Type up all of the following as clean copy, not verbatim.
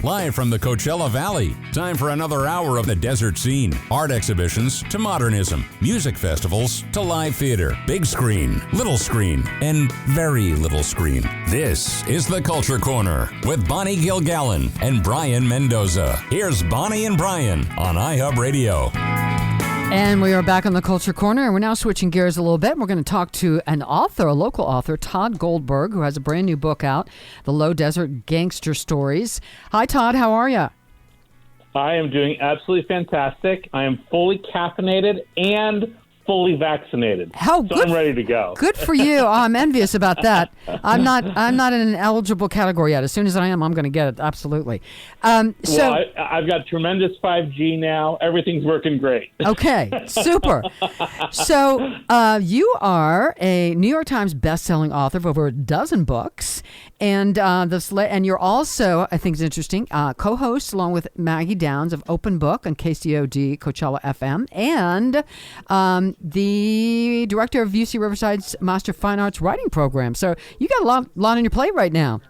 live from the Coachella Valley. Time for another hour of the desert scene. Art exhibitions to modernism, music festivals to live theater, big screen, little screen, and very little screen. This is the Culture Corner with Bonnie Gilgallon and Brayan Mendoza. Here's Bonnie and Brayan on iHub Radio. And we are back on the Culture Corner, and we're now switching gears a little bit. We're going to talk to an author, a local author, Tod Goldberg, who has a brand new book out, The Low Desert Gangster Stories. Hi, Tod. How are you? I am doing absolutely fantastic. I am fully caffeinated and fully vaccinated. How so good, I'm ready to go. Good for you. Oh, I'm envious about that. I'm not in an eligible category yet. As soon as I am, I'm going to get it. Absolutely. I've got tremendous 5G now. Everything's working great. Okay, super. So you are a New York Times best-selling author of over a dozen books, and you're also, I think it's interesting, co-host along with Maggie Downs of Open Book on KCOD Coachella FM, and the director of UC Riverside's Master of Fine Arts Writing Program. So you got a lot on your plate right now.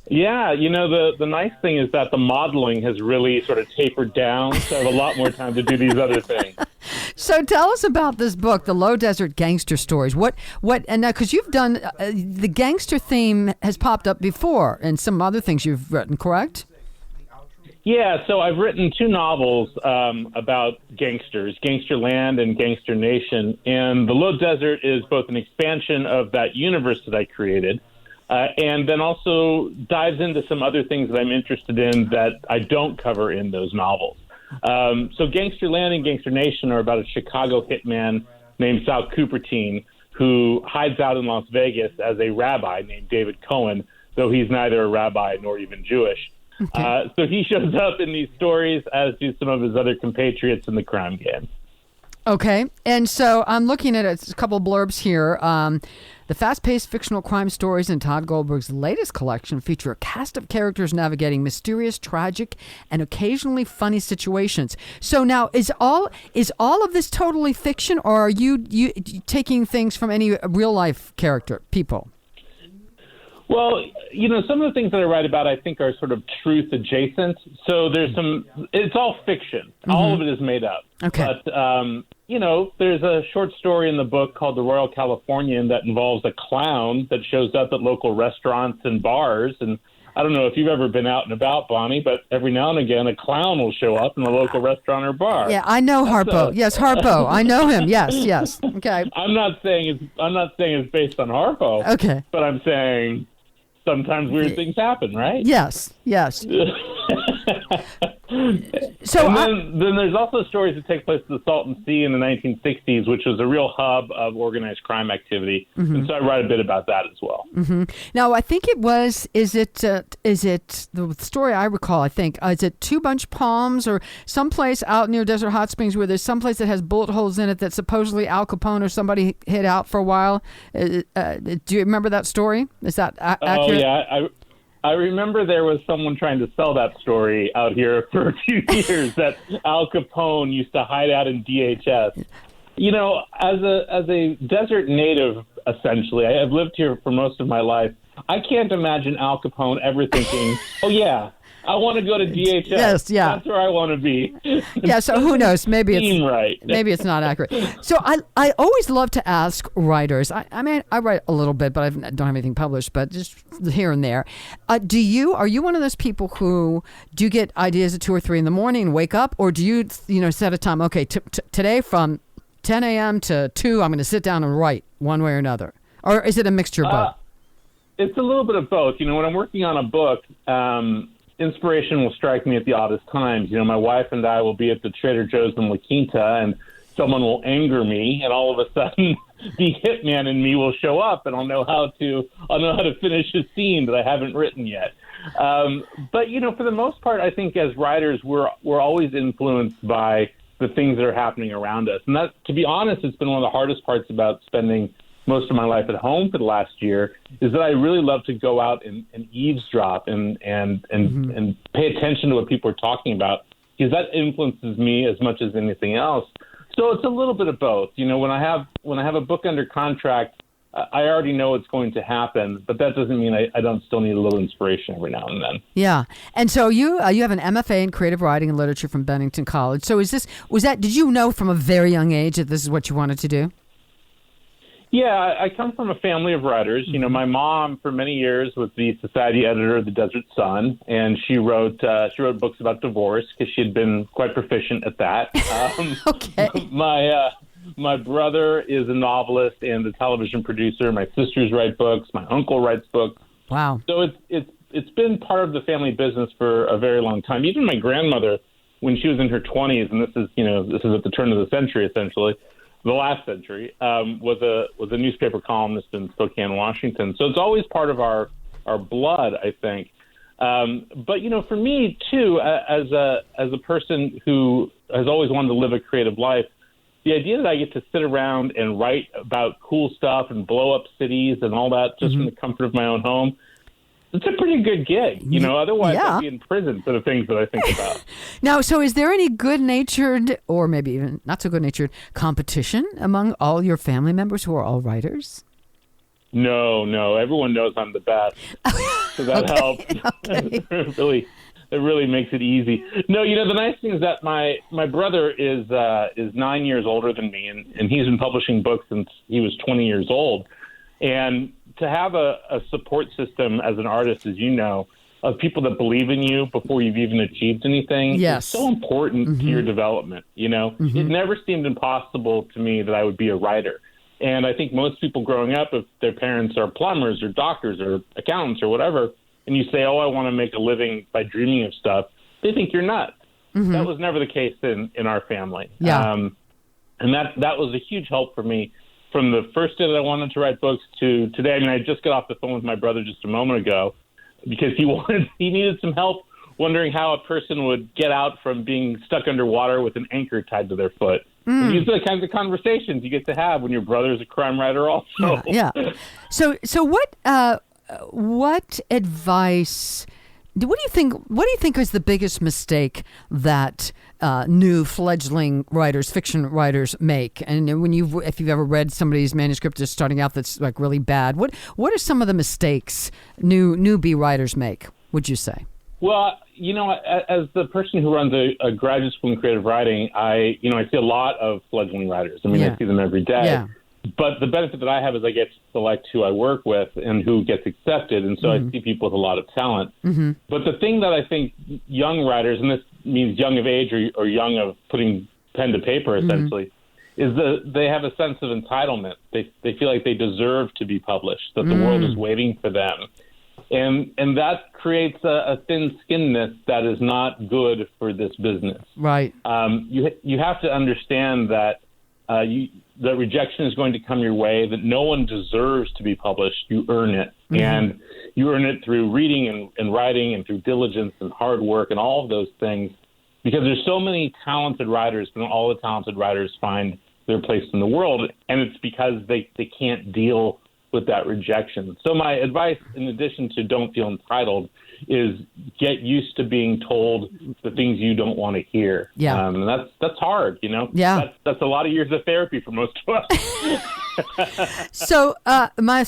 Yeah, the nice thing is that the modeling has really sort of tapered down, so I have a lot more time to do these other things. So tell us about this book, The Low Desert Gangster Stories. And now, because you've done, the gangster theme has popped up before and some other things you've written, correct? Yeah, so I've written two novels about gangsters, Gangsterland and Gangster Nation, and The Low Desert is both an expansion of that universe that I created, and then also dives into some other things that I'm interested in that I don't cover in those novels. So Gangsterland and Gangster Nation are about a Chicago hitman named Sal Cupertine who hides out in Las Vegas as a rabbi named David Cohen, though he's neither a rabbi nor even Jewish. Okay. So he shows up in these stories, as do some of his other compatriots in the crime game. Okay. And so I'm looking at a couple of blurbs here. The fast-paced fictional crime stories in Tod Goldberg's latest collection feature a cast of characters navigating mysterious, tragic, and occasionally funny situations. So now, is all of this totally fiction, or are you taking things from any real-life people? Well, some of the things that I write about, I think, are sort of truth adjacent. So it's all fiction. Mm-hmm. All of it is made up. Okay. But, there's a short story in the book called The Royal Californian that involves a clown that shows up at local restaurants and bars. And I don't know if you've ever been out and about, Bonnie, but every now and again, a clown will show up in a local restaurant or bar. Yeah, I know Harpo. Yes, Harpo. I know him. Yes. Okay. I'm not saying it's based on Harpo. Okay. But I'm saying sometimes weird things happen, right? Yes. So then there's also stories that take place at the Salton Sea in the 1960s, which was a real hub of organized crime activity. Mm-hmm. And so I write a bit about that as well. Mm-hmm. Now, I think it was, is it the story I recall, I think, is it Two Bunch Palms or someplace out near Desert Hot Springs where there's someplace that has bullet holes in it that supposedly Al Capone or somebody hid out for a while? Do you remember that story? Is that accurate? Oh, yeah. I remember there was someone trying to sell that story out here for a few years that Al Capone used to hide out in DHS. As a desert native, essentially, I've lived here for most of my life. I can't imagine Al Capone ever thinking, oh, yeah, I want to go to DHS. Yes, yeah. That's where I want to be. Yeah, so who knows? Maybe it's right. Maybe it's not accurate. So I always love to ask writers. I mean, I write a little bit, but I don't have anything published, but just here and there. Are you one of those people who do you get ideas at 2 or 3 in the morning and wake up, or do you set a time? Okay, today from 10 a.m. to 2, I'm going to sit down and write one way or another, or is it a mixture of both? It's a little bit of both. When I'm working on a book, inspiration will strike me at the oddest times. My wife and I will be at the Trader Joe's in La Quinta, and someone will anger me, and all of a sudden the hitman in me will show up, and I'll know how to finish a scene that I haven't written yet. But for the most part, I think as writers, we're always influenced by the things that are happening around us, and that, to be honest, it's been one of the hardest parts about spending most of my life at home for the last year, is that I really love to go out and eavesdrop and pay attention to what people are talking about, because that influences me as much as anything else. So it's a little bit of both. When I have a book under contract, I already know it's going to happen, but that doesn't mean I don't still need a little inspiration every now and then. Yeah. And so you have an MFA in creative writing and literature from Bennington College. So did you know from a very young age that this is what you wanted to do? Yeah, I come from a family of writers. You know, my mom for many years was the society editor of the Desert Sun, and she wrote books about divorce because she had been quite proficient at that. Okay. My brother is a novelist and a television producer. My sisters write books. My uncle writes books. Wow. So it's been part of the family business for a very long time. Even my grandmother, when she was in her 20s, and this is at the turn of the century, essentially, the last century, was a newspaper columnist in Spokane, Washington. So it's always part of our blood, I think. But for me too, as a person who has always wanted to live a creative life, the idea that I get to sit around and write about cool stuff and blow up cities and all that just from the comfort of my own home, it's a pretty good gig. Otherwise I'd be in prison for the things that I think about. Now, so is there any good-natured or maybe even not so good-natured competition among all your family members who are all writers? No. Everyone knows I'm the best. So that helps. Okay. It really makes it easy. No, the nice thing is that my brother is 9 years older than me, and he's been publishing books since he was 20 years old. And to have a support system as an artist, as you know, of people that believe in you before you've even achieved anything is so important to your development. It never seemed impossible to me that I would be a writer. And I think most people growing up, if their parents are plumbers or doctors or accountants or whatever, and you say, oh, I want to make a living by dreaming of stuff, they think you're nuts. That was never the case in our family. Yeah. And that was a huge help for me from the first day that I wanted to write books to today. I mean, I just got off the phone with my brother just a moment ago because he needed some help wondering how a person would get out from being stuck underwater with an anchor tied to their foot. And these are the kinds of conversations you get to have when your brother's a crime writer also. Yeah. So what advice? What do you think is the biggest mistake that new fledgling writers, fiction writers, make? And if you've ever read somebody's manuscript just starting out that's like really bad, what are some of the mistakes newbie writers make? Would you say? Well, as the person who runs a graduate school in creative writing, I see a lot of fledgling writers. I mean, I see them every day. Yeah. But the benefit that I have is I get to select who I work with and who gets accepted. And so I see people with a lot of talent. But the thing that I think young writers, and this means young of age or young of putting pen to paper, essentially, is that they have a sense of entitlement. They feel like they deserve to be published, that the world is waiting for them. And that creates a thin-skinnedness that is not good for this business. Right. You have to understand that that rejection is going to come your way, that no one deserves to be published. You earn it. And you earn it through reading and writing and through diligence and hard work and all of those things, because there's so many talented writers, but not all the talented writers find their place in the world. And it's because they can't deal with that rejection. So my advice, in addition to don't feel entitled, is get used to being told the things you don't want to hear. Yeah. And that's hard, Yeah. That's a lot of years of therapy for most of us. So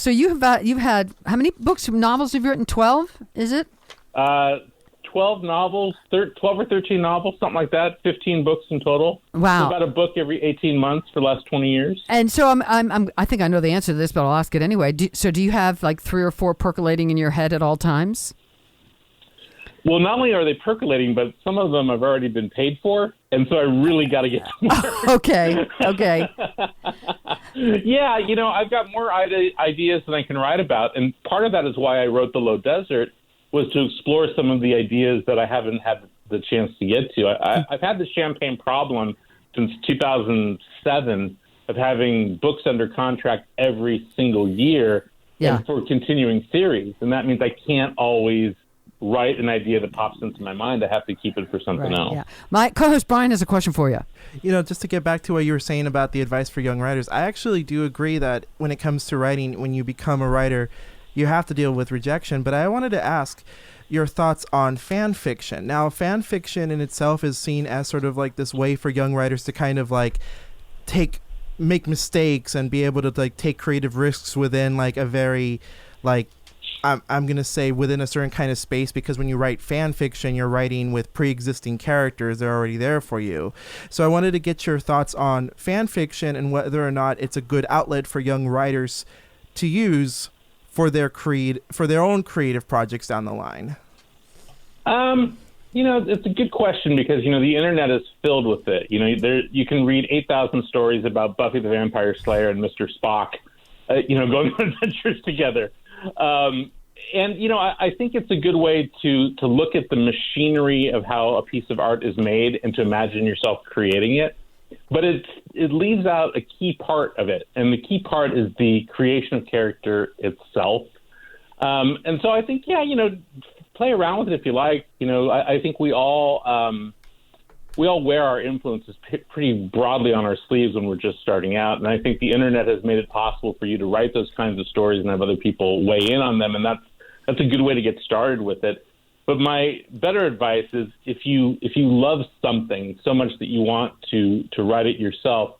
you've had how many books, novels have you written? 12, is it? 12 novels, 12 or 13 novels, something like that. 15 books in total. Wow. So about a book every 18 months for the last 20 years. And so I think I know the answer to this, but I'll ask it anyway. Do you have like 3 or 4 percolating in your head at all times? Well, not only are they percolating, but some of them have already been paid for, and so I really got to get to work. Okay. Yeah, I've got more ideas than I can write about, and part of that is why I wrote The Low Desert, was to explore some of the ideas that I haven't had the chance to get to. I've had the champagne problem since 2007 of having books under contract every single year and for continuing series, and that means I can't always write an idea that pops into my mind. I have to keep it for something else. Yeah. My co-host Brian has a question for you. Just to get back to what you were saying about the advice for young writers, I actually do agree that when it comes to writing, when you become a writer, you have to deal with rejection. But I wanted to ask your thoughts on fan fiction. Now, fan fiction in itself is seen as sort of like this way for young writers to kind of like take make mistakes and be able to like take creative risks within like a very like I'm going to say within a certain kind of space, because when you write fan fiction, you're writing with pre-existing characters. They're already there for you. So I wanted to get your thoughts on fan fiction and whether or not it's a good outlet for young writers to use for their own creative projects down the line. It's a good question because, the internet is filled with it. You can read 8,000 stories about Buffy the Vampire Slayer and Mr. Spock, going on adventures together. I think it's a good way to look at the machinery of how a piece of art is made and to imagine yourself creating it. But it leaves out a key part of it, and the key part is the creation of character itself. And so I think, play around with it if you like. I think we all wear our influences pretty broadly on our sleeves when we're just starting out. And I think the internet has made it possible for you to write those kinds of stories and have other people weigh in on them. And that's a good way to get started with it. But my better advice is if you love something so much that you want to write it yourself,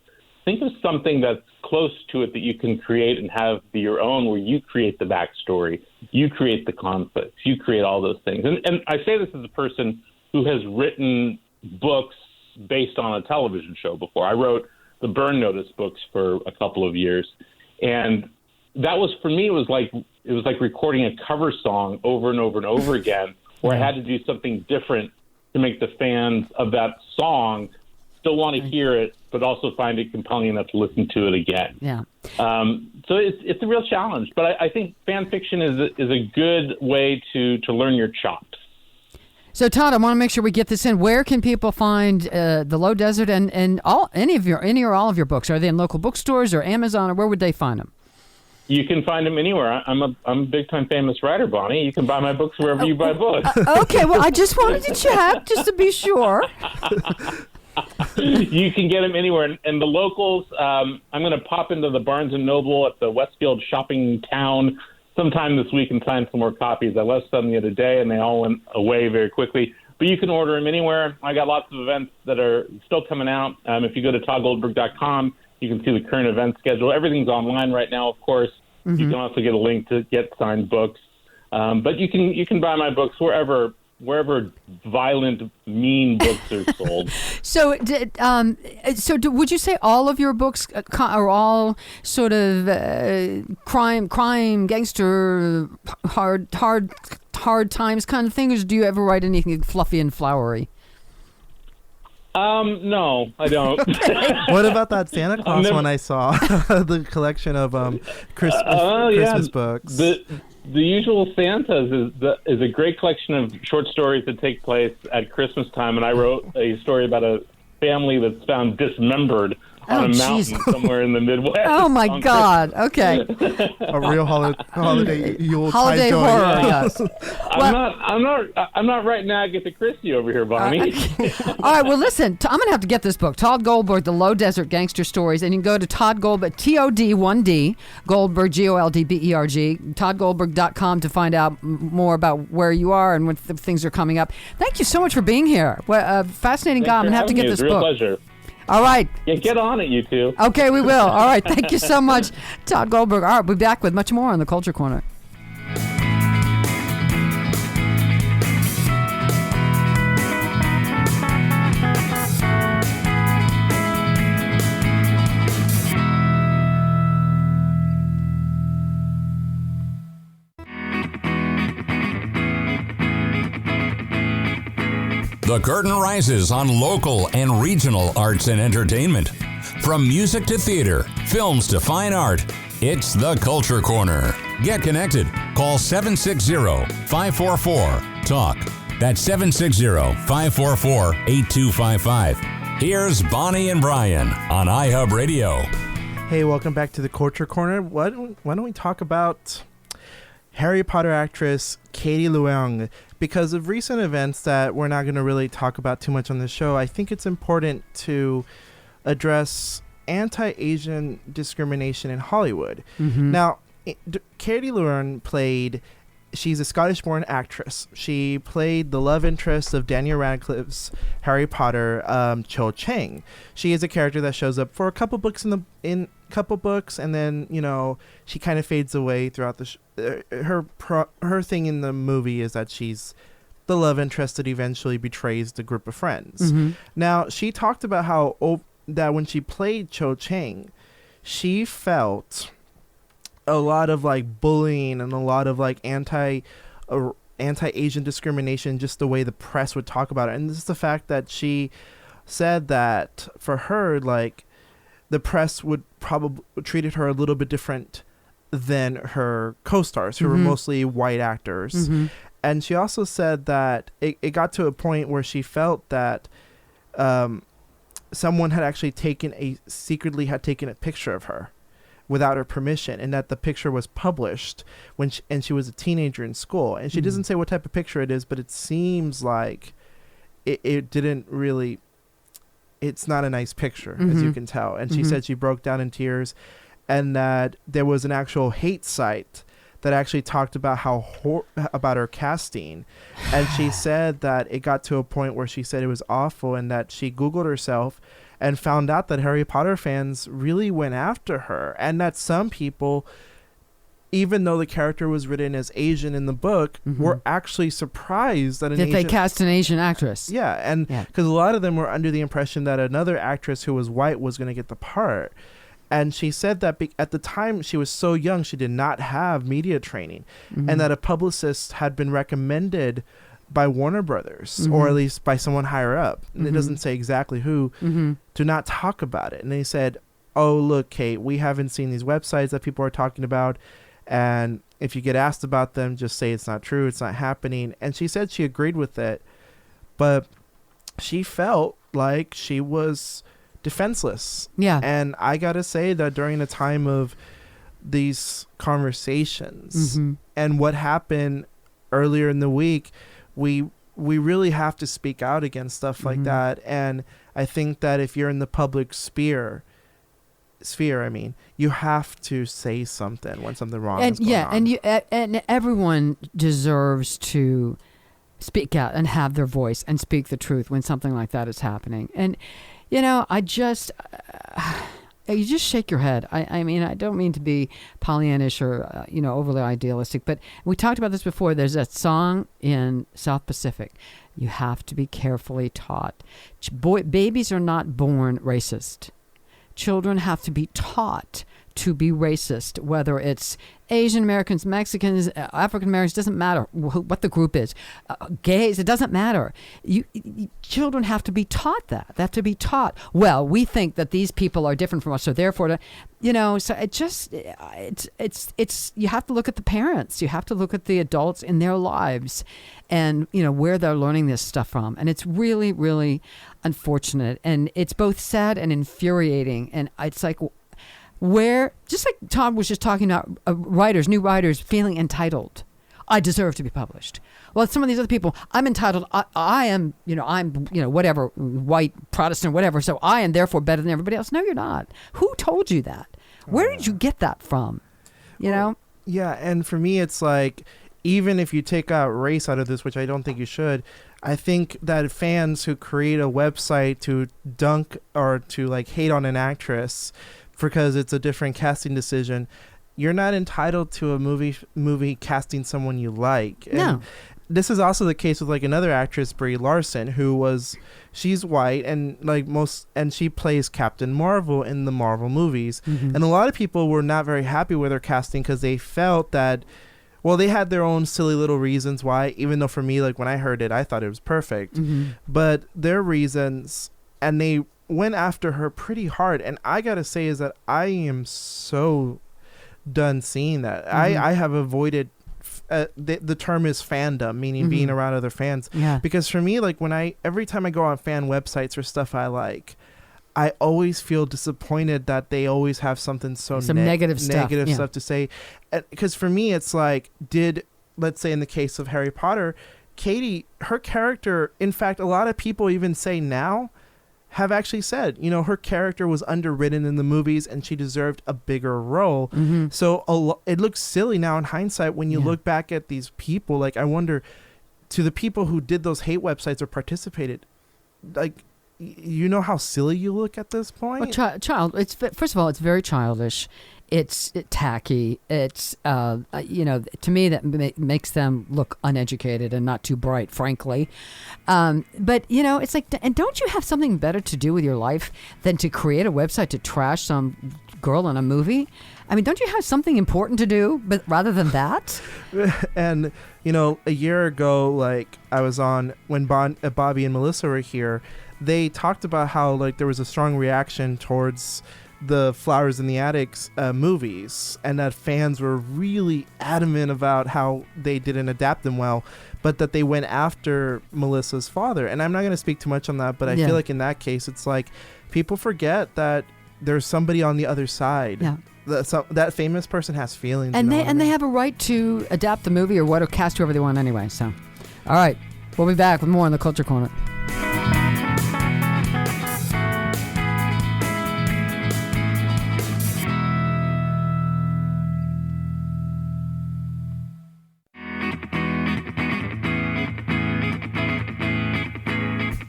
think of something that's close to it that you can create and have be your own, where you create the backstory, you create the conflicts, you create all those things. And I say this as a person who has written books based on a television show before. I wrote the Burn Notice books for a couple of years, and that was, for me, it was like recording a cover song over and over and over again, where I had to do something different to make the fans of that song still want to hear it, but also find it compelling enough to listen to it again. Yeah. So it's a real challenge, but I think fan fiction is a good way to learn your chops. So Todd, I want to make sure we get this in. Where can people find the Low Desert and any or all of your books? Are they in local bookstores or Amazon, or where would they find them? You can find them anywhere. I'm a big-time famous writer, Bonnie. You can buy my books wherever you buy books. Okay, well, I just wanted to check just to be sure. You can get them anywhere. And the locals, I'm going to pop into the Barnes & Noble at the Westfield Shopping Town sometime this week and sign some more copies. I left some the other day, and they all went away very quickly. But you can order them anywhere. I got lots of events that are still coming out. If you go to todgoldberg.com, you can see the current event schedule. Everything's online right now, of course. Mm-hmm. You can also get a link to get signed books. But you can buy my books wherever violent, mean books are sold. So would you say all of your books are all sort of crime, gangster, hard times kind of thing, or do you ever write anything fluffy and flowery? No, I don't. What about that Santa Claus one I saw? The collection of Christmas books. The Usual Santas is a great collection of short stories that take place at Christmas time, and I wrote a story about a family that's found dismembered on a mountain somewhere in the Midwest. Oh my God! Okay, a real holiday holiday horror. Yes. I'm not writing Agatha Christie over here, Bonnie. All right. Well, listen. I'm gonna have to get this book, Tod Goldberg, The Low Desert Gangster Stories, and you can go to Tod Goldberg, TOD1D Goldberg, GOLDBERG, todgoldberg.com to find out more about where you are and what things are coming up. Thank you so much for being here. Fascinating guy. I'm gonna have to get this book. Pleasure. All right. Yeah, get on it, you two. Okay, we will. All right. Thank you so much, Tod Goldberg. All right, we'll be back with much more on the Culture Corner. The curtain rises on local and regional arts and entertainment. From music to theater, films to fine art, it's the Culture Corner. Get connected. Call 760-544-TALK. That's 760-544-8255. Here's Bonnie and Brian on iHub Radio. Hey, welcome back to the Culture Corner. Why don't we talk about Harry Potter actress Katie Leung? Because of recent events that we're not going to really talk about too much on the show, I think it's important to address anti-Asian discrimination in Hollywood. Mm-hmm. Now, Katie Leung she's a Scottish-born actress. She played the love interest of Daniel Radcliffe's Harry Potter, Cho Chang. She is a character that shows up for a couple books in couple books, and then she kind of fades away throughout the her thing in the movie is that she's the love interest that eventually betrays the group of friends. Now, she talked about how that when she played Cho Chang, she felt a lot of like bullying and a lot of like anti-Asian discrimination, just the way the press would talk about it. And this is the fact that she said that for her, like, the press would probably treated her a little bit different than her co-stars, who were mostly white actors. And she also said that it got to a point where she felt that someone had actually secretly taken a picture of her without her permission, and that the picture was published when she was a teenager in school. And she doesn't say what type of picture it is, but it seems like it didn't really, it's not a nice picture, as you can tell. And she said she broke down in tears, and that there was an actual hate site that actually talked about about her casting. And she said that it got to a point where she said it was awful, and that she Googled herself and found out that Harry Potter fans really went after her, and that some people, even though the character was written as Asian in the book, were actually surprised that they cast an Asian actress. Yeah, and because a lot of them were under the impression that another actress who was white was going to get the part. And she said that at the time she was so young, she did not have media training, and that a publicist had been recommended by Warner Brothers, or at least by someone higher up, and it doesn't say exactly who, to not talk about it. And they said, oh, look, Kate, we haven't seen these websites that people are talking about, and if you get asked about them, just say it's not true, it's not happening. And she said she agreed with it, but she felt like she was defenseless. Yeah. And I gotta say that during the time of these conversations and what happened earlier in the week, we really have to speak out against stuff like that. And I think that if you're in the public sphere, you have to say something when something wrong is going on. And everyone deserves to speak out and have their voice and speak the truth when something like that is happening. And I just you just shake your head. I mean, I don't mean to be Pollyannish or overly idealistic, but we talked about this before. There's that song in South Pacific, "You have to be carefully taught." Babies are not born racist. Children have to be taught to be racist, whether it's Asian Americans, Mexicans, African Americans, doesn't matter what the group is, gays, it doesn't matter. Children have to be taught that. They have to be taught, well, we think that these people are different from us, so therefore, so it just, it's you have to look at the parents. You have to look at the adults in their lives and, where they're learning this stuff from. And it's really, really unfortunate. And it's both sad and infuriating. And it's like, just like Tom was just talking about new writers feeling entitled. I deserve to be published. Well, some of these other people, I'm entitled. I am, I'm, whatever, white, Protestant, whatever. So I am therefore better than everybody else. No, you're not. Who told you that? Where did you get that from? Yeah. And for me, it's like, even if you take out race out of this, which I don't think you should, I think that fans who create a website to dunk or to like hate on an actress because it's a different casting decision, you're not entitled to a movie casting someone you like. And no. This is also the case with like another actress, Brie Larson, she's white and she plays Captain Marvel in the Marvel movies. And a lot of people were not very happy with her casting because they felt that, well, they had their own silly little reasons why, even though for me, like when I heard it, I thought it was perfect. But their reasons, and they went after her pretty hard. And I gotta say is that I am so done seeing that. I have avoided the term is fandom, meaning being around other fans. Because for me, like every time I go on fan websites or stuff I like, I always feel disappointed that they always have something negative stuff to say. Because for me, it's like, let's say in the case of Harry Potter, Katie, her character, in fact, a lot of people even say now have actually said, her character was underwritten in the movies and she deserved a bigger role. Mm-hmm. So it looks silly now in hindsight when you look back at these people. Like, I wonder, to the people who did those hate websites or participated, like, how silly you look at this point? Well, it's first of all, it's very childish. It's tacky. It's to me that makes them look uneducated and not too bright, frankly. But it's like, and don't you have something better to do with your life than to create a website to trash some girl in a movie? I mean, don't you have something important to do, but rather than that? And a year ago, like, I was on when Bobby and Melissa were here. They talked about how, like, there was a strong reaction towards the Flowers in the Attics movies, and that fans were really adamant about how they didn't adapt them well, but that they went after Melissa's father. And I'm not going to speak too much on that, but I feel like in that case, it's like people forget that there's somebody on the other side. Yeah. That famous person has feelings. And they have a right to adapt the movie or cast whoever they want anyway. So, all right. We'll be back with more on the Culture Corner.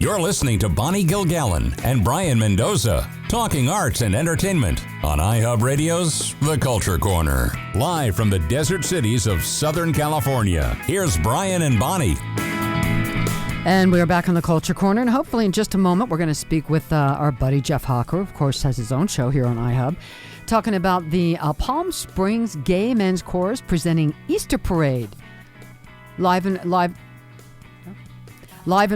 You're listening to Bonnie Gilgallon and Brayan Mendoza, talking arts and entertainment on iHub Radio's The Culture Corner. Live from the desert cities of Southern California, here's Brayan and Bonnie. And we're back on the Culture Corner, and hopefully in just a moment we're going to speak with our buddy Jeff Hocker, of course has his own show here on iHub, talking about the Palm Springs Gay Men's Chorus presenting Easter Parade. Live and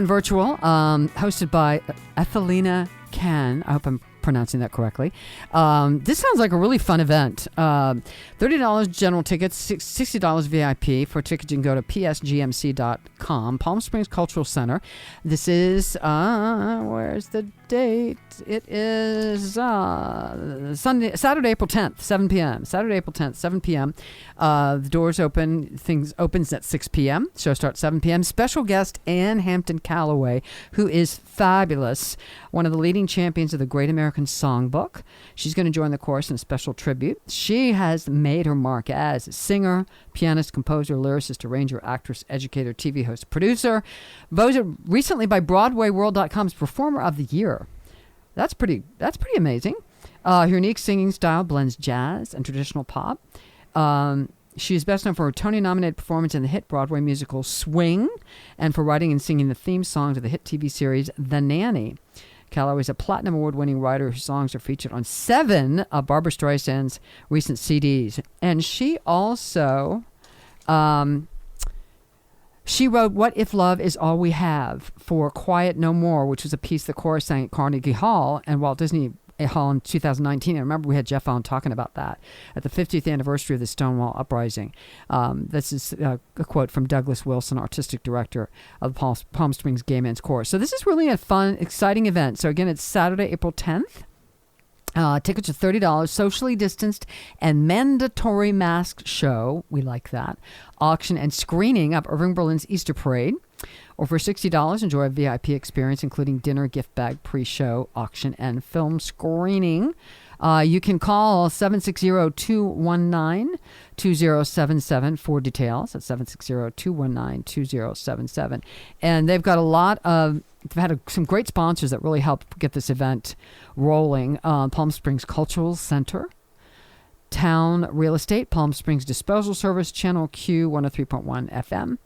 virtual, hosted by Ethelina Can. I hope I'm pronouncing that correctly. This sounds like a really fun event. $30 general tickets, $60 VIP. For tickets, you can go to psgmc.com. Palm Springs Cultural Center. This is, where's the date? It is Saturday, April 10th, 7 p.m. Saturday, April 10th, 7 p.m. The doors open. Things opens at 6 p.m. Show starts 7 p.m. Special guest Ann Hampton Calloway, who is fabulous, one of the leading champions of the Great American Songbook. She's going to join the chorus in a special tribute. She has made her mark as a singer, pianist, composer, lyricist, arranger, actress, educator, TV host, producer. Voted recently by BroadwayWorld.com's Performer of the Year. That's pretty amazing. Her unique singing style blends jazz and traditional pop. She is best known for her Tony-nominated performance in the hit Broadway musical Swing, and for writing and singing the theme songs of the hit TV series The Nanny. Calloway is a Platinum Award-winning writer whose songs are featured on 7 of Barbra Streisand's recent CDs. And she also, she wrote What If Love Is All We Have for Quiet No More, which was a piece the chorus sang at Carnegie Hall and Walt Disney Hall in 2019. I remember we had Jeff on talking about that at the 50th anniversary of the Stonewall Uprising. This is a quote from Douglas Wilson, artistic director of the Palm Springs Gay Men's Chorus. So this is really a fun, exciting event. So again, it's Saturday, April 10th. Tickets are $30, socially distanced and mandatory mask show. We like that. Auction and screening of Irving Berlin's Easter Parade. Or for $60, enjoy a VIP experience, including dinner, gift bag, pre-show, auction, and film screening. You can call 760-219-2077 for details. That's 760-219-2077. And they've got they've had some great sponsors that really helped get this event rolling. Palm Springs Cultural Center, Town Real Estate, Palm Springs Disposal Service, Channel Q 103.1 FM,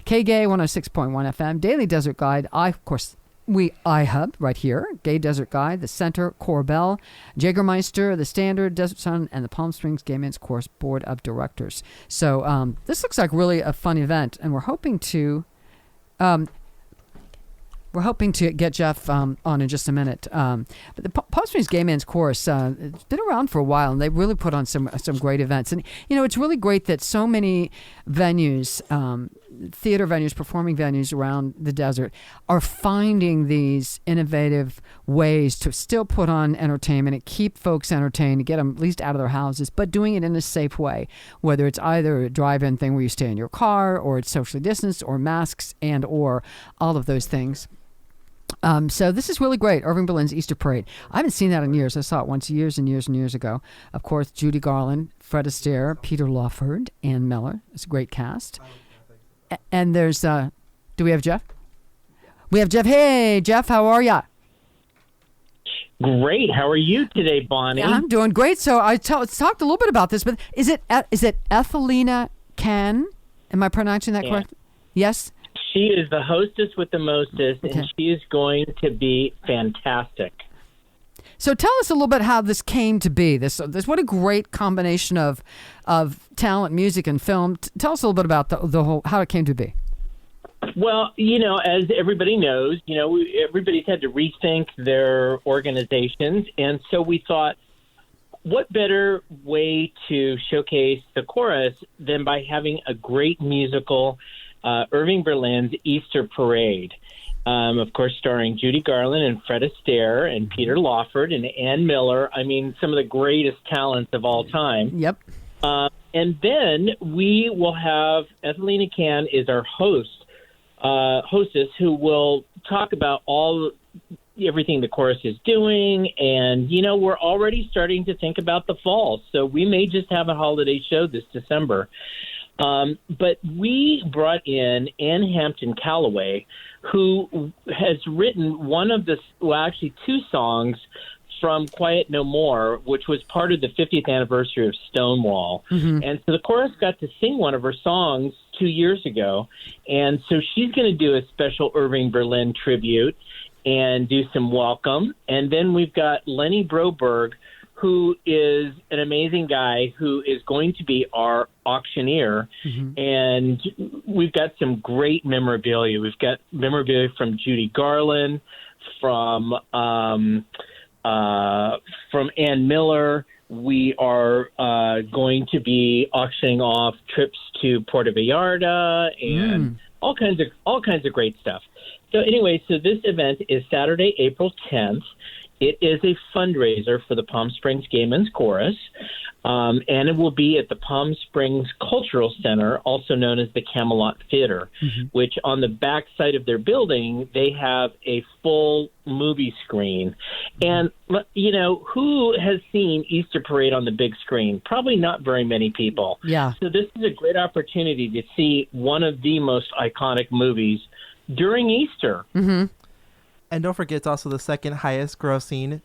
KGay 106.1 FM, Daily Desert Guide, iHub right here, Gay Desert Guide, The Center, Corbell, Jägermeister, The Standard, Desert Sun, and the Palm Springs Gay Men's Chorus Board of Directors. So this looks like really a fun event, and we're hoping to get Jeff on in just a minute. But the Palm Springs Gay Men's Chorus, it's been around for a while, and they really put on some great events. And, it's really great that so many venues, theater venues, performing venues around the desert are finding these innovative ways to still put on entertainment and keep folks entertained, to get them at least out of their houses, but doing it in a safe way, whether it's either a drive-in thing where you stay in your car, or it's socially distanced, or masks, and or all of those things. So this is really great. Irving Berlin's Easter Parade. I haven't seen that in years. I saw it once years and years and years ago. Of course, Judy Garland, Fred Astaire, Peter Lawford, Ann Miller. It's a great cast. And there's, do we have Jeff? We have Jeff. Hey, Jeff, how are ya? Great. How are you today, Bonnie? I'm doing great. So I talked a little bit about this, but is it Ethelina Can? Am I pronouncing that correctly? Yes? She is the hostess with the mostest, and she is going to be fantastic. So tell us a little bit how this came to be. This what a great combination of talent, music, and film. Tell us a little bit about the whole how it came to be. Well, as everybody knows, everybody's had to rethink their organizations, and so we thought, what better way to showcase the chorus than by having a great musical, Irving Berlin's Easter Parade, of course, starring Judy Garland and Fred Astaire and Peter Lawford and Ann Miller. I mean, some of the greatest talents of all time. Yep. And then we will have Ethelina Can is our hostess, who will talk about everything the chorus is doing. And, we're already starting to think about the fall. So we may just have a holiday show this December. But we brought in Ann Hampton Calloway, who has written two songs from Quiet No More, which was part of the 50th anniversary of Stonewall. Mm-hmm. And so the chorus got to sing one of her songs 2 years ago. And so she's going to do a special Irving Berlin tribute and do some welcome. And then we've got Lenny Broberg, who is an amazing guy who is going to be our auctioneer. Mm-hmm. And we've got some great memorabilia. We've got memorabilia from Judy Garland, from Ann Miller. We are going to be auctioning off trips to Puerto Vallarta and all kinds of great stuff. So anyway, so this event is Saturday, April 10th. It is a fundraiser for the Palm Springs Gay Men's Chorus, and it will be at the Palm Springs Cultural Center, also known as the Camelot Theater, which on the back side of their building, they have a full movie screen. And, who has seen Easter Parade on the big screen? Probably not very many people. Yeah. So this is a great opportunity to see one of the most iconic movies during Easter. Mm-hmm. And don't forget, it's also the second highest grossing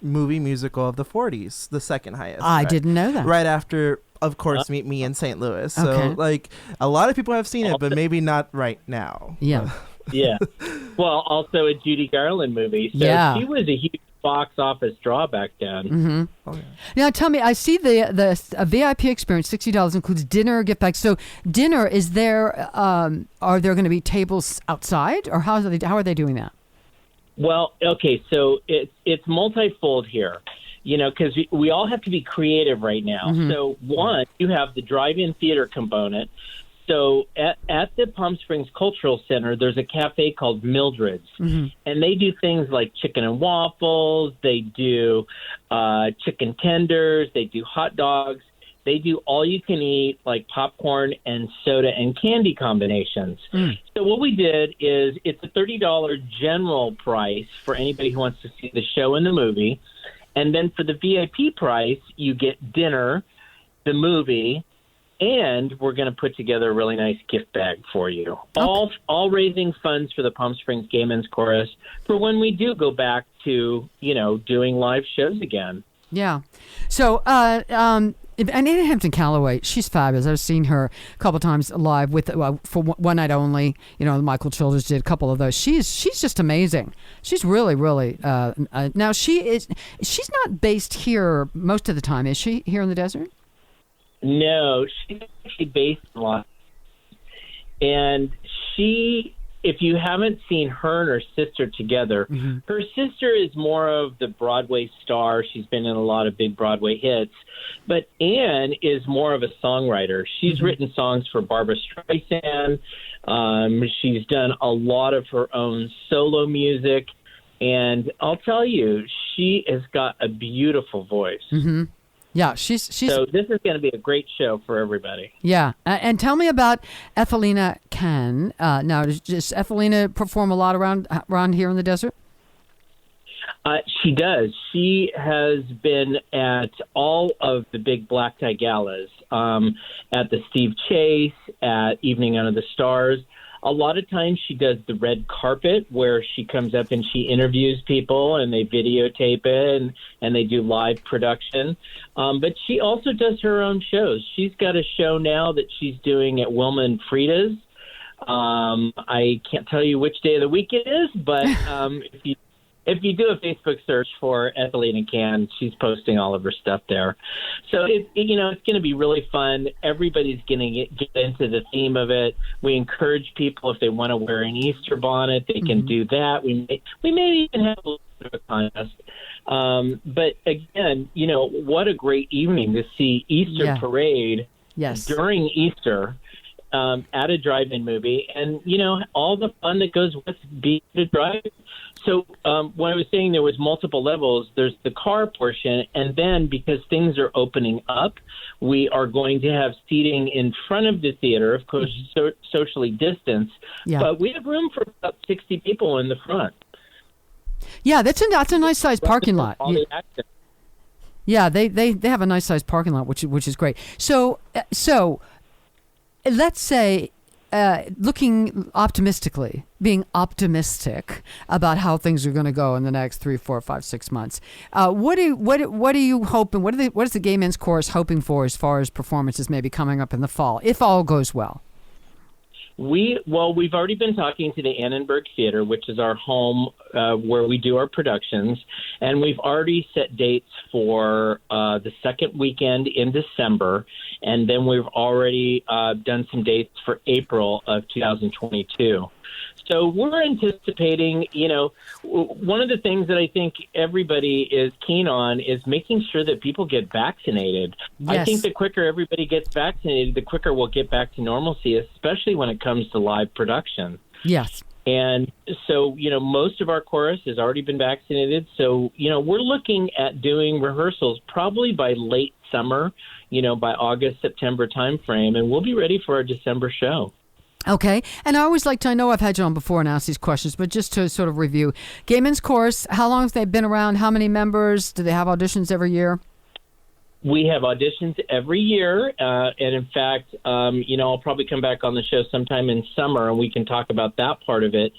movie musical of the 40s. The second highest. I didn't know that. Right after, of course, Meet Me in St. Louis. So, a lot of people have seen it, but maybe not right now. Yeah. Yeah. Well, also a Judy Garland movie. So she was a huge box office draw back then. Mm-hmm. Oh, yeah. Now, tell me, I see the VIP experience, $60 includes dinner, gift bags. So dinner, is there, are there going to be tables outside, or how are they doing that? Well, okay, so it's multifold here, because we all have to be creative right now. Mm-hmm. So one, you have the drive-in theater component. So at the Palm Springs Cultural Center, there's a cafe called Mildred's, and they do things like chicken and waffles. They do chicken tenders. They do hot dogs. They do all-you-can-eat, like popcorn and soda and candy combinations. So what we did is it's a $30 general price for anybody who wants to see the show and the movie. And then for the VIP price, you get dinner, the movie, and we're going to put together a really nice gift bag for you. Okay. All raising funds for the Palm Springs Gay Men's Chorus for when we do go back to, doing live shows again. Yeah. So, and Ann Hampton Calloway, she's fabulous. I've seen her a couple times live for one night only. Michael Childers did a couple of those. She's just amazing. She's really, really. Now she's not based here most of the time, is she? Here in the desert? No, she's actually based in Los Angeles. And if you haven't seen her and her sister together, her sister is more of the Broadway star. She's been in a lot of big Broadway hits. But Ann is more of a songwriter. She's written songs for Barbra Streisand. She's done a lot of her own solo music. And I'll tell you, she has got a beautiful voice. Yeah, she's. So this is going to be a great show for everybody. Yeah, and tell me about Ethelina Can. Now, does Ethelina perform a lot around here in the desert? She does. She has been at all of the big black tie galas, at the Steve Chase, at Evening Under the Stars. A lot of times she does the red carpet where she comes up and she interviews people and they videotape it and they do live production. But she also does her own shows. She's got a show now that she's doing at Wilma and Frida's. I can't tell you which day of the week it is, but if you do a Facebook search for Ethelina Can, she's posting all of her stuff there. So it's going to be really fun. Everybody's going to get into the theme of it. We encourage people, if they want to wear an Easter bonnet, they can do that. We may even have a little bit of a contest. But again, what a great evening to see Easter parade during Easter. At a drive-in movie, and all the fun that goes with being a drive-in. So when I was saying there was multiple levels, there's the car portion, and then because things are opening up, we are going to have seating in front of the theater, of course, socially distanced, but we have room for about 60 people in the front. Yeah, that's a nice sized parking lot. Yeah, they have a nice sized parking lot, which is great. So. Let's say, looking optimistically, being optimistic about how things are going to go in the next 3, 4, 5, 6 months. What are you hoping? What is the Gay Men's Chorus hoping for as far as performances maybe coming up in the fall, if all goes well? We've already been talking to the Annenberg Theater, which is our home where we do our productions, and we've already set dates for the second weekend in December, and then we've already done some dates for April of 2022. So we're anticipating, one of the things that I think everybody is keen on is making sure that people get vaccinated. Yes. I think the quicker everybody gets vaccinated, the quicker we'll get back to normalcy, especially when it comes to live production. Yes. And so, most of our chorus has already been vaccinated. So, we're looking at doing rehearsals probably by late summer, by August, September timeframe, and we'll be ready for our December show. Okay. And I always like to, I know I've had you on before and asked these questions, but just to sort of review, Gay Men's Chorus, how long have they been around? How many members? Do they have auditions every year? We have auditions every year, and in fact, I'll probably come back on the show sometime in summer, and we can talk about that part of it,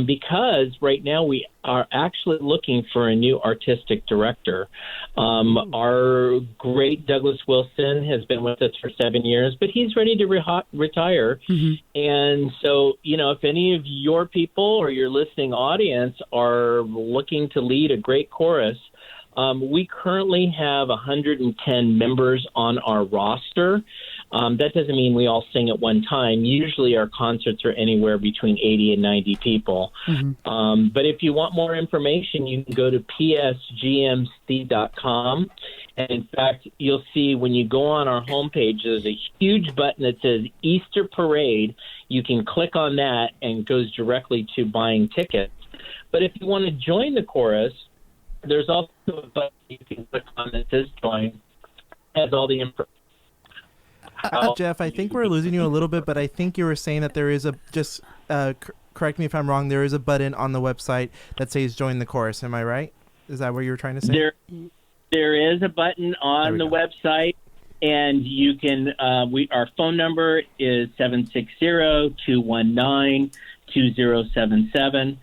because right now we are actually looking for a new artistic director. Our great Douglas Wilson has been with us for 7 years, but he's ready to retire. Mm-hmm. And so, if any of your people or your listening audience are looking to lead a great chorus, we currently have 110 members on our roster. That doesn't mean we all sing at one time. Usually our concerts are anywhere between 80 and 90 people. Mm-hmm. But if you want more information, you can go to psgmc.com. And in fact, you'll see when you go on our homepage, there's a huge button that says Easter Parade. You can click on that and it goes directly to buying tickets. But if you want to join the chorus, there's also a button you can click on that says join. It has all the info. Jeff, I think we're losing you a little bit, but I think you were saying that there is correct me if I'm wrong, there is a button on the website that says join the chorus. Am I right? Is that what you were trying to say? There is a button on the website, and you can, our phone number is 760-219-2077.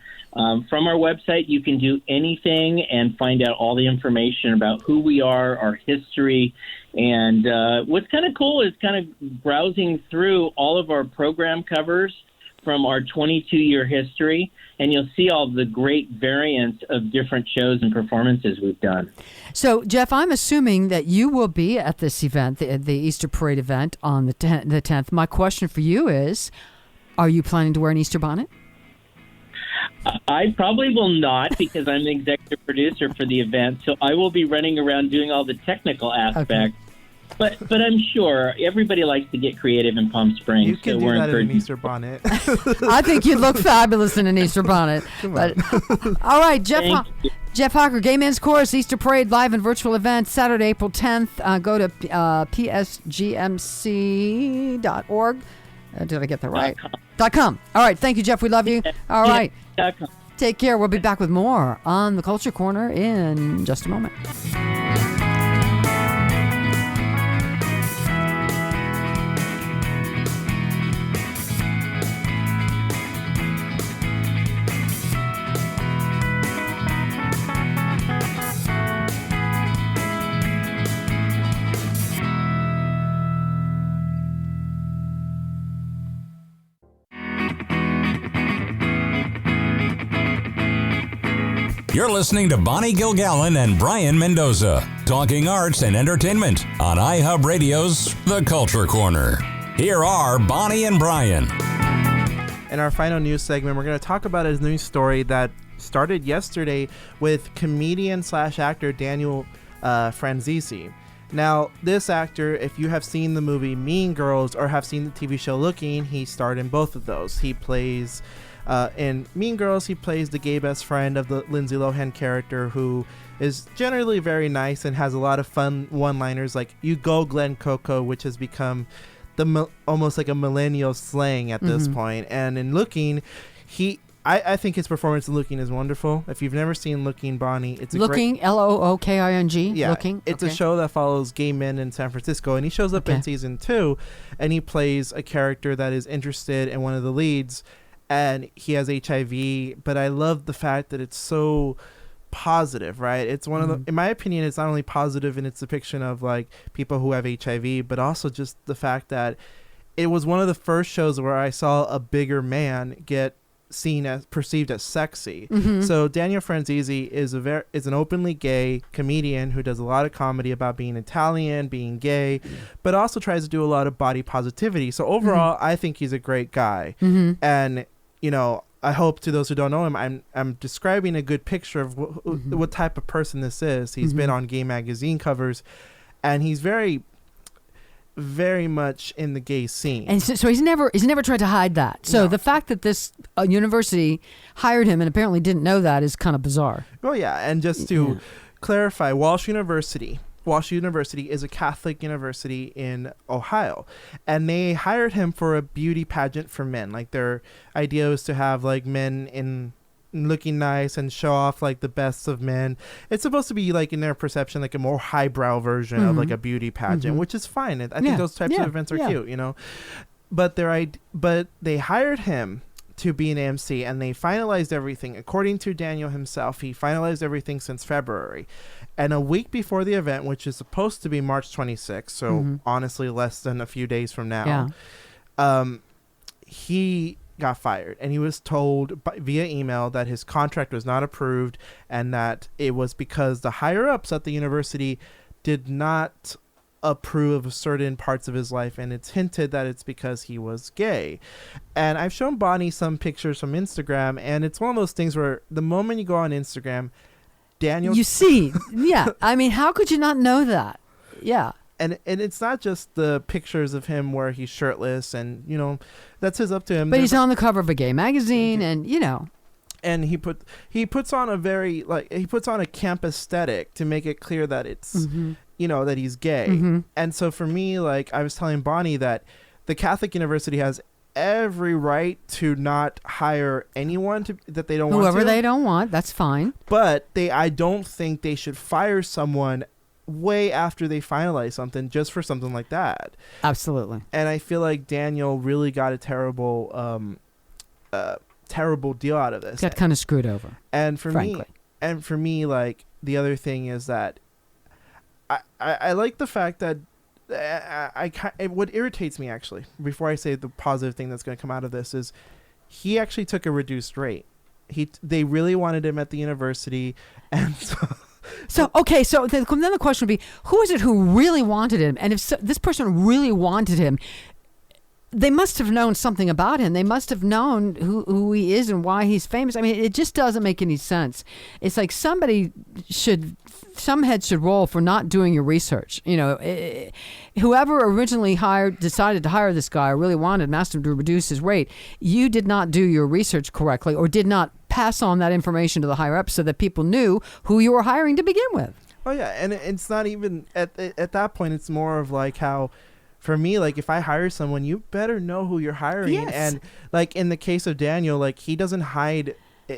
From our website, you can do anything and find out all the information about who we are, our history, and what's kind of cool is kind of browsing through all of our program covers from our 22-year history, and you'll see all the great variants of different shows and performances we've done. So, Jeff, I'm assuming that you will be at this event, the Easter Parade event on the 10th. My question for you is, are you planning to wear an Easter bonnet? I probably will not, because I'm the executive producer for the event, so I will be running around doing all the technical aspects. Okay. But I'm sure everybody likes to get creative in Palm Springs. You can do that in an Easter bonnet. I think you'd look fabulous in an Easter bonnet. But, all right, Jeff Jeff Hocker, Gay Men's Chorus, Easter Parade, live and virtual event, Saturday, April 10th. Go to psgmc.org. Did I get that right? .com. All right. Thank you, Jeff. We love you. All right. Take care. We'll be back with more on the Culture Corner in just a moment. You're listening to Bonnie Gilgallon and Brayan Mendoza, talking arts and entertainment on iHub Radio's The Culture Corner. Here are Bonnie and Brayan. In our final news segment, we're going to talk about a news story that started yesterday with comedian/actor Daniel Franzese. Now, this actor, if you have seen the movie Mean Girls or have seen the TV show Looking, he starred in both of those. He plays... in Mean Girls, he plays the gay best friend of the Lindsay Lohan character, who is generally very nice and has a lot of fun one-liners like "You go, Glen Coco," which has become almost like a millennial slang at this point. And in Looking, I think his performance in Looking is wonderful. If you've never seen Looking, Bonnie, it's Looking, Looking. Yeah, Looking. It's a show that follows gay men in San Francisco, and he shows up in season 2, and he plays a character that is interested in one of the leads. And he has HIV, but I love the fact that it's so positive, right? It's one of the, in my opinion, it's not only positive in its depiction of like people who have HIV, but also just the fact that it was one of the first shows where I saw a bigger man get perceived as sexy. So Daniel Franzese is an openly gay comedian who does a lot of comedy about being Italian, being gay, but also tries to do a lot of body positivity. So overall, I think he's a great guy. And you know, I hope to those who don't know him, I'm describing a good picture of what type of person this is. He's been on gay magazine covers, and he's very, very much in the gay scene. And so he's never tried to hide that. So the fact that this university hired him and apparently didn't know that is kind of bizarre. Oh yeah, and just to clarify, Walsh University is a Catholic university in Ohio, and they hired him for a beauty pageant for men. Like, their idea was to have like men in looking nice and show off like the best of men. It's supposed to be like, in their perception, like a more highbrow version of like a beauty pageant, which is fine. I think those types of events are cute, you know. But they hired him to be an MC, and they finalized everything. According to Daniel himself, he finalized everything since February. And a week before the event, which is supposed to be March 26th, so honestly less than a few days from now, he got fired. And he was told via email that his contract was not approved, and that it was because the higher-ups at the university did not approve of certain parts of his life, and it's hinted that it's because he was gay. And I've shown Bonnie some pictures from Instagram, and it's one of those things where the moment you go on Instagram, Daniel, you see, I mean, how could you not know that? And it's not just the pictures of him where he's shirtless, and you know, that's his up to him. But he's on the cover of a gay magazine, and you know, and he puts on a camp aesthetic to make it clear that it's you know, that he's gay. And so for me, like I was telling Bonnie, that the Catholic university has every right to not hire anyone that they don't want to. Whoever they don't want, that's fine. But I don't think they should fire someone way after they finalize something just for something like that. Absolutely. And I feel like Daniel really got a terrible deal out of this. Got kind of screwed over. And for me, like the other thing is that I like the fact that what irritates me, actually, before I say the positive thing that's going to come out of this, is he actually took a reduced rate. They really wanted him at the university, and so then the question would be, who is it who really wanted him? And if this person really wanted him, they must have known something about him. They must have known who he is and why he's famous. I mean, it just doesn't make any sense. It's like some heads should roll for not doing your research. You know, whoever originally decided to hire this guy, or really wanted him, asked him to reduce his rate, you did not do your research correctly, or did not pass on that information to the higher ups so that people knew who you were hiring to begin with. Oh yeah, and it's not even at that point. It's more of like how, for me, like if I hire someone, you better know who you're hiring. Yes. And like in the case of Daniel, like he doesn't hide.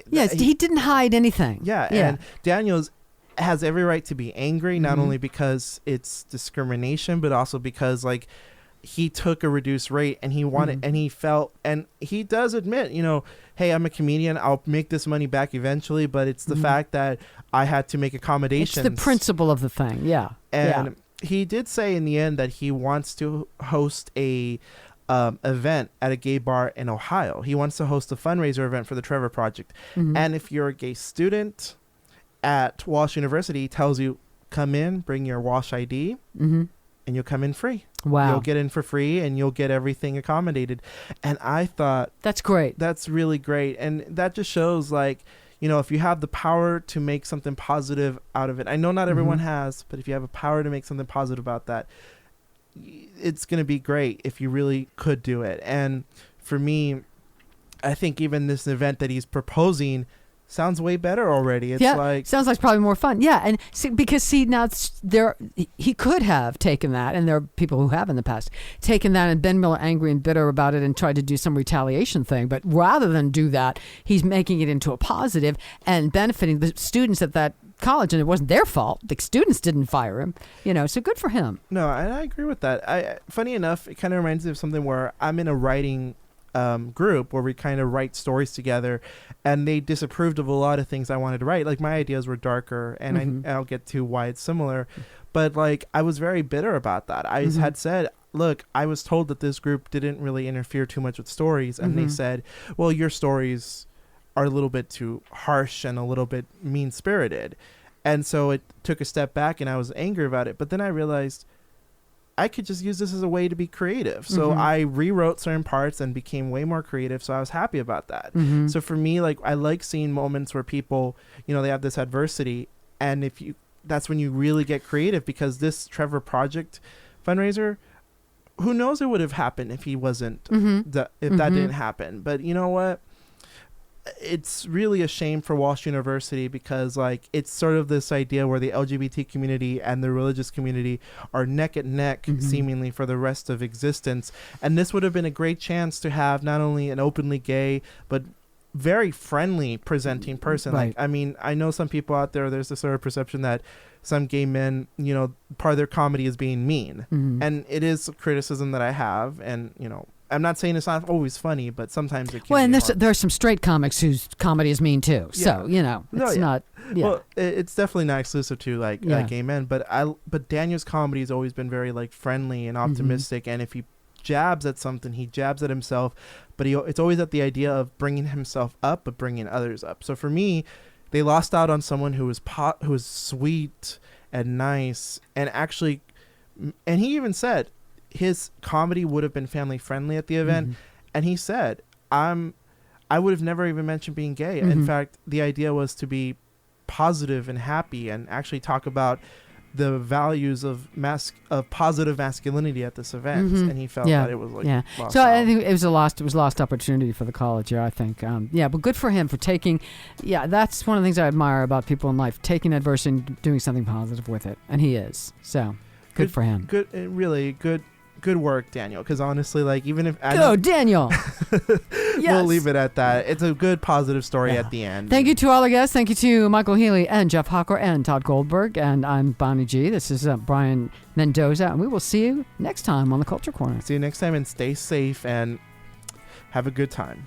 Yes, he didn't hide anything. Yeah, and Daniel's has every right to be angry, not only because it's discrimination, but also because like he took a reduced rate and he wanted and he felt, and he does admit, you know, hey, I'm a comedian, I'll make this money back eventually, but it's the fact that I had to make accommodations. It's the principle of the thing. Yeah. And he did say in the end that he wants to host a event at a gay bar in Ohio. He wants to host a fundraiser event for the Trevor Project. And if you're a gay student at Walsh University, he tells you, come in, bring your Walsh ID, and you'll come in free. Wow. You'll get in for free and you'll get everything accommodated. And I thought, that's great. That's really great. And that just shows, like, you know, if you have the power to make something positive out of it, I know not everyone has, but if you have a power to make something positive about that, it's going to be great if you really could do it. And for me, I think even this event that he's proposing sounds way better already. It's like, sounds like probably more fun. Yeah, and because now he could have taken that, and there are people who have in the past taken that and been more angry and bitter about it and tried to do some retaliation thing. But rather than do that, he's making it into a positive and benefiting the students at that college, and it wasn't their fault. The students didn't fire him, you know. So good for him. No, I agree with that. Funny enough, it kind of reminds me of something where I'm in a writing group where we kind of write stories together, and they disapproved of a lot of things I wanted to write. Like my ideas were darker, and I'll get to why it's similar, but like I was very bitter about that. I had said, look, I was told that this group didn't really interfere too much with stories, and they said, well, your stories are a little bit too harsh and a little bit mean-spirited. And so it took a step back, and I was angry about it. But then I realized I could just use this as a way to be creative. So I rewrote certain parts and became way more creative. So I was happy about that. So for me, like, I like seeing moments where people, you know, they have this adversity, and that's when you really get creative, because this Trevor Project fundraiser, who knows what would have happened if he wasn't, that didn't happen. But you know what? It's really a shame for Walsh University, because like it's sort of this idea where the LGBT community and the religious community are neck and neck seemingly for the rest of existence. And this would have been a great chance to have not only an openly gay but very friendly presenting person. Right. Like, I mean, I know some people out there's this sort of perception that some gay men, you know, part of their comedy is being mean. And it is criticism that I have, and you know, I'm not saying it's not always funny, but sometimes it can Well, and be there are some straight comics whose comedy is mean too. So, you know, it's not. Yeah. Well, it's definitely not exclusive to like gay men, but Daniel's comedy has always been very like friendly and optimistic. And if he jabs at something, he jabs at himself, but it's always at the idea of bringing himself up, but bringing others up. So for me, they lost out on someone who was sweet and nice, and actually, and he even said his comedy would have been family friendly at the event. And he said, I would have never even mentioned being gay. In fact, the idea was to be positive and happy and actually talk about the values of positive masculinity at this event. And he felt that it was like lost so out. I think it was lost opportunity for the college. I think but good for him for taking. That's one of the things I admire about people in life, taking adversity and doing something positive with it, and he is. So good for him. Good, really good work, Daniel, because honestly, like, even if Daniel. We'll leave it at that. It's a good positive story at the end. Thank you to all our guests. Thank you to Michael Healy and Jeff Hocker and Tod Goldberg, and I'm Bonnie G. This is Brayan Mendoza, and we will see you next time on the Culture Corner. See you next time, and stay safe and have a good time.